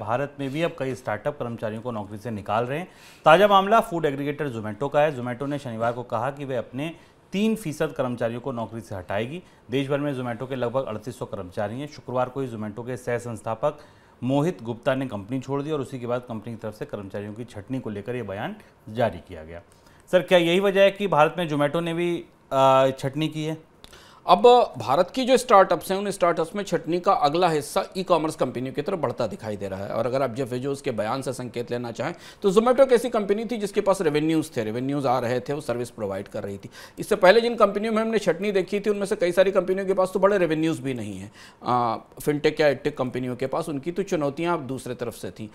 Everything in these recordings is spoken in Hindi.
भारत में भी अब कई स्टार्टअप कर्मचारियों को नौकरी से निकाल रहे हैं। ताज़ा मामला फूड एग्रीगेटर जोमेटो का है। जोमेटो ने शनिवार को कहा कि वे अपने 3% कर्मचारियों को नौकरी से हटाएगी। देश भर में जोमेटो के लगभग 3800 कर्मचारी हैं। शुक्रवार को ही जोमेटो के सह संस्थापक मोहित गुप्ता ने कंपनी छोड़ दी और उसी के बाद कंपनी की तरफ से कर्मचारियों की छंटनी को लेकर यह बयान जारी किया गया। सर, क्या यही वजह है कि भारत में जोमेटो ने भी छंटनी की है? अब भारत की जो स्टार्टअप्स हैं उन स्टार्टअप्स में छटनी का अगला हिस्सा ई कॉमर्स कंपनियों की तरफ बढ़ता दिखाई दे रहा है। और अगर आप जेफ बेजोस के बयान से संकेत लेना चाहें तो जोमेटो एक ऐसी कंपनी थी जिसके पास रेवेन्यूज़ आ रहे थे, वो सर्विस प्रोवाइड कर रही थी। इससे पहले जिन कंपनियों में हमने छटनी देखी थी उनमें से कई सारी कंपनियों के पास तो बड़े रेवेन्यूज़ भी नहीं है। फिनटेक या एडटेक कंपनियों के पास उनकी तो चुनौतियाँ अब दूसरे तरफ से थी।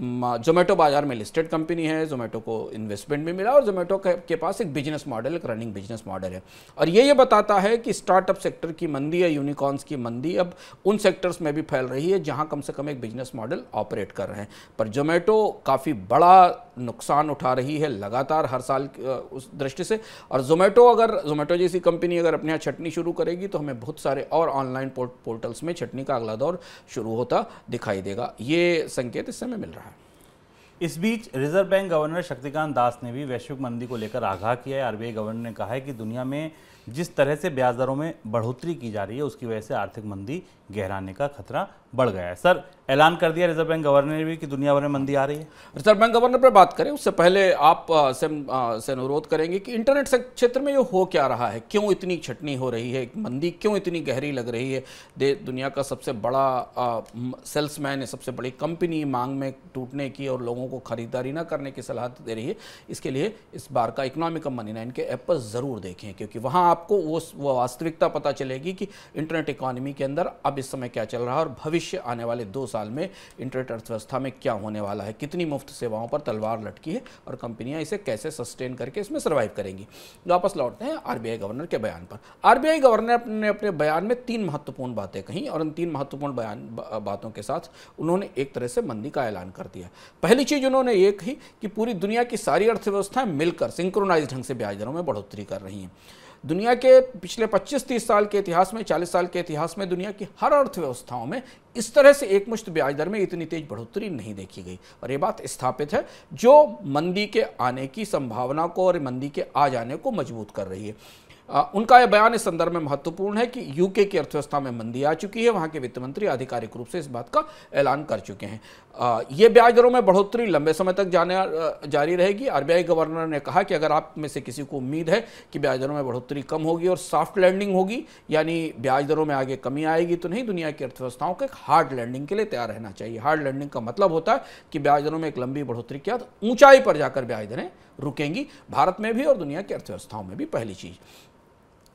जोमेटो बाजार में लिस्टेड कंपनी है, जोमेटो को इन्वेस्टमेंट भी मिला और जोमेटो के पास एक बिजनेस मॉडल, एक रनिंग बिजनेस मॉडल है। और ये बताता है कि स्टार्टअप सेक्टर की मंदी या यूनिकॉर्न्स की मंदी अब उन सेक्टर्स में भी फैल रही है जहां कम से कम एक बिजनेस मॉडल ऑपरेट कर रहे हैं। पर जोमेटो काफ़ी बड़ा नुकसान उठा रही है लगातार हर साल उस दृष्टि से। और जोमेटो जैसी कंपनी अगर अपने यहाँ छटनी शुरू करेगी तो हमें बहुत सारे और ऑनलाइन पोर्टल्स में छटनी का अगला दौर शुरू होता दिखाई देगा। ये संकेत इस समय मिल रहा है। इस बीच reserve bank governor Shaktikanta Das ने भी वैश्विक मंदी को लेकर आगाह किया है। आरबीआई गवर्नर ने कहा है कि दुनिया में जिस तरह से ब्याज दरों में बढ़ोतरी की जा रही है उसकी वजह से आर्थिक मंदी गहराने का खतरा बढ़ गया है। सर, ऐलान कर दिया रिजर्व बैंक गवर्नर ने भी कि दुनिया भर में मंदी आ रही है। रिजर्व बैंक गवर्नर पर बात करें उससे पहले आप से अनुरोध करेंगे कि इंटरनेट क्षेत्र में ये हो क्या रहा है, क्यों इतनी छटनी हो रही है, मंदी क्यों इतनी गहरी लग रही है। दुनिया का सबसे बड़ा सेल्समैन है, सबसे बड़ी कंपनी मांग में टूटने की और लोगों को खरीदारी ना करने की सलाह दे रही है। इसके लिए इस बार का इकोनॉमिक मनी 9 के ऐप पर ज़रूर देखें, क्योंकि वहाँ आपको वो वास्तविकता पता चलेगी कि इंटरनेट इकोनॉमी के अंदर अब इस समय क्या चल रहा है और भविष्य आने वाले 2 साल में इंटरनेट अर्थव्यवस्था में क्या होने वाला है, कितनी मुफ्त सेवाओं पर तलवार लटकी है और कंपनियां इसे कैसे सस्टेन करके इसमें सर्वाइव करेंगी। वापस लौटते हैं आरबीआई गवर्नर के बयान पर। आरबीआई गवर्नर ने अपने बयान में 3 महत्वपूर्ण बातें कही और उन 3 महत्वपूर्ण बातों के साथ उन्होंने एक तरह से मंदी का ऐलान कर दिया। पहली चीज उन्होंने ये कही कि पूरी दुनिया की सारी अर्थव्यवस्थाएं मिलकर सिंक्रोनाइज ढंग से ब्याज दरों में बढ़ोतरी कर रही हैं। दुनिया के पिछले 25-30 साल के इतिहास में, 40 साल के इतिहास में दुनिया की हर अर्थव्यवस्थाओं में इस तरह से एकमुश्त ब्याज दर में इतनी तेज बढ़ोतरी नहीं देखी गई। और ये बात स्थापित है जो मंदी के आने की संभावना को और मंदी के आ जाने को मजबूत कर रही है। उनका यह बयान इस संदर्भ में महत्वपूर्ण है कि यूके की अर्थव्यवस्था में मंदी आ चुकी है। वहाँ के वित्त मंत्री आधिकारिक रूप से इस बात का ऐलान कर चुके हैं। ये ब्याज दरों में बढ़ोतरी लंबे समय तक जारी रहेगी। आरबीआई गवर्नर ने कहा कि अगर आप में से किसी को उम्मीद है कि ब्याज दरों में बढ़ोतरी कम होगी और सॉफ्ट लैंडिंग होगी, यानी ब्याज दरों में आगे कमी आएगी, तो नहीं, दुनिया की अर्थव्यवस्थाओं को एक हार्ड लैंडिंग के लिए तैयार रहना चाहिए। हार्ड लैंडिंग का मतलब होता है कि ब्याज दरों में एक लंबी बढ़ोतरी के बाद ऊंचाई पर जाकर ब्याज दरें रुकेंगी, भारत में भी और दुनिया की अर्थव्यवस्थाओं में भी। पहली चीज।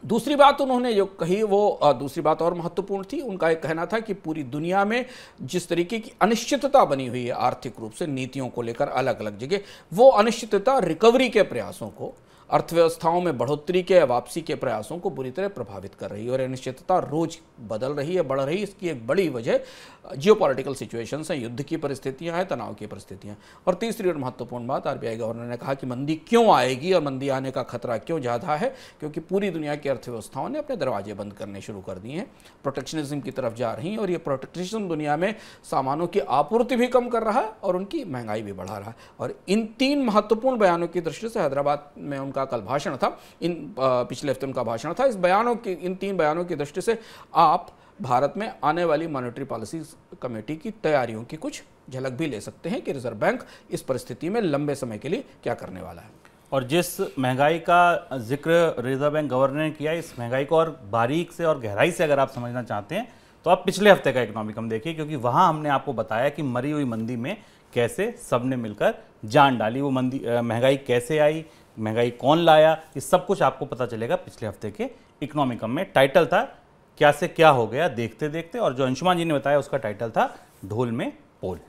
दूसरी बात उन्होंने जो कही वो दूसरी बात और महत्वपूर्ण थी। उनका एक कहना था कि पूरी दुनिया में जिस तरीके की अनिश्चितता बनी हुई है आर्थिक रूप से नीतियों को लेकर अलग अलग जगह, वो अनिश्चितता रिकवरी के प्रयासों को, अर्थव्यवस्थाओं में बढ़ोतरी के वापसी के प्रयासों को बुरी तरह प्रभावित कर रही है। और अनिश्चितता रोज बदल रही है, बढ़ रही है। इसकी एक बड़ी वजह जियोपॉलिटिकल सिचुएशंस हैं, युद्ध की परिस्थितियां हैं, तनाव की परिस्थितियां। और तीसरी और महत्वपूर्ण बात, आरबीआई गवर्नर ने कहा कि मंदी क्यों आएगी और मंदी आने का खतरा क्यों ज़्यादा है, क्योंकि पूरी दुनिया की अर्थव्यवस्थाओं ने अपने दरवाजे बंद करने शुरू कर दिए हैं, प्रोटेक्शनिज्म की तरफ जा रही हैं। और ये प्रोटेक्शनिज्म दुनिया में सामानों की आपूर्ति भी कम कर रहा है और उनकी महंगाई भी बढ़ा रहा है। और इन 3 महत्वपूर्ण बयानों की दृष्टि से हैदराबाद में उनका कल भाषण था, पिछले हफ्ते उनका भाषण था। इन 3 बयानों की दृष्टि से आप भारत में आने वाली मॉनेटरी पॉलिसी कमेटी की तैयारियों की कुछ झलक भी ले सकते हैं कि रिजर्व बैंक इस परिस्थिति में लंबे समय के लिए क्या करने वाला है। और जिस महंगाई का जिक्र रिजर्व बैंक गवर्नर ने किया, इस महंगाई को और बारीक से और गहराई से अगर आप समझना चाहते हैं तो आप पिछले हफ्ते का इकोनॉमिकम देखिए, क्योंकि वहां हमने आपको बताया कि मरी हुई मंदी में कैसे सबने मिलकर जान डाली। वो महंगाई कैसे आई, महंगाई कौन लाया, इस सब कुछ आपको पता चलेगा पिछले हफ्ते के इकोनॉमिकम में। टाइटल था क्या से क्या हो गया देखते देखते, और जो अंशुमान जी ने बताया उसका टाइटल था ढोल में पोल।